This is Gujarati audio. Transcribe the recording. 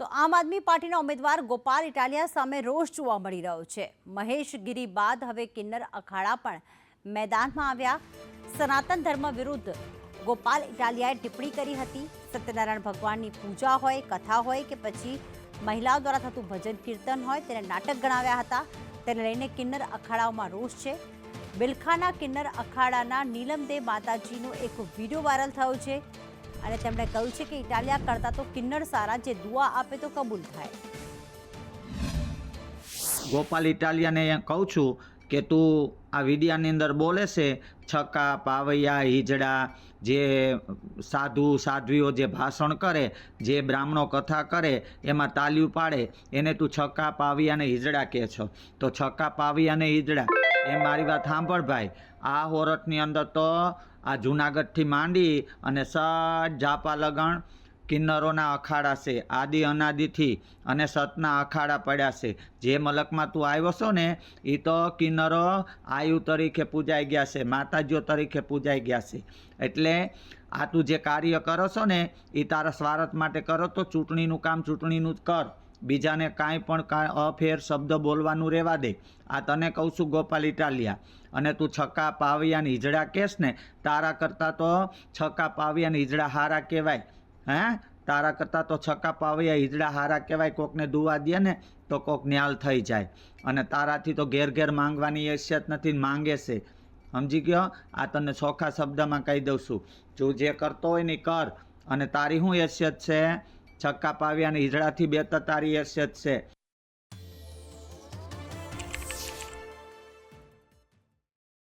તો આમ આદમી પાર્ટીના ઉમેદવાર ગોપાલ ઇટાલિયા સામે રોષ જોવા મળી રહ્યો છે। મહેશ ગીરી બાદ હવે કિન્નર અખાડા પણ મેદાનમાં આવ્યા। સનાતન ધર્મ વિરુદ્ધ ગોપાલ ઇટાલિયાએ ટિપ્પણી કરી હતી। સત્યનારાયણ ભગવાનની પૂજા હોય, કથા હોય કે પછી મહિલાઓ દ્વારા થતું ભજન કીર્તન હોય તેને નાટક ગણાવ્યા હતા। તેને લઈને કિન્નર અખાડાઓમાં રોષ છે। બિલખાના કિન્નર અખાડાના નીલમદેવ માતાજીનો એક વિડીયો વાયરલ થયો છે અને તેમણે કહ્યું છે કે ઇટાલિયા કરતા તો કિન્નર સારા, જે દુઆ આપે તો કબૂલ થાય। ગોપાલ ઇટાલિયાને કહું છું કે તું આ વિડિયાની અંદર બોલે છે છક્કા, પાવૈયા, હિજડા, જે સાધુ સાધ્વીઓ જે ભાષણ કરે, જે બ્રાહ્મણો કથા કરે એમાં તાલીઓ પાડે, એને તું છક્કા, પાવૈયા અને હિજડા કહે છો। તો છક્કા, પાવૈયા અને હિજડા એ મારી વાત સાંભળ ભાઈ, આ હોરઠની અંદર તો આ જૂનાગઢથી માંડી અને સટ જાપા લગણ કિન્નરોના અખાડા છે, આદિ અનાદિથી, અને સતના અખાડા પડ્યા છે। જે મલકમાં તું આવ્યો છો ને એ તો કિન્નરો આયુ તરીકે પૂજાઈ ગયા છે, માતાજીઓ તરીકે પૂજાઈ ગયા છે। એટલે આ તું જે કાર્ય કરો છો ને એ તારા સ્વાર્થ માટે કરો તો ચૂંટણીનું કામ ચૂંટણીનું જ કર, બીજાને કાંઈ પણ અફેર શબ્દ બોલવાનું રહેવા દે। આ તને કહું છું ગોપાલ ઇટાલિયા। અને તું છક્કા, પાવૈયા અને હિજડા કહેશ ને, તારા કરતાં તો છક્કા, પાવૈયા અને હિજડા હારા કહેવાય। હે, તારા કરતાં તો છક્કા, પાવૈયા, હિજડા હારા કહેવાય। કોકને દુવા દે ને તો કોક ન્યાલ થઈ જાય, અને તારાથી તો ઘેર ઘેર માંગવાની હેસિયત નથી, માંગે છે, સમજી ગયો? આ તને ચોખ્ખા શબ્દમાં કહી દઉં છું, તું જે કરતો હોય ને કર, અને તારી શું હેસિયત છે? છક્કા, પાવૈયા અને હિજડાથી બેતર તારી હેસિયત છે।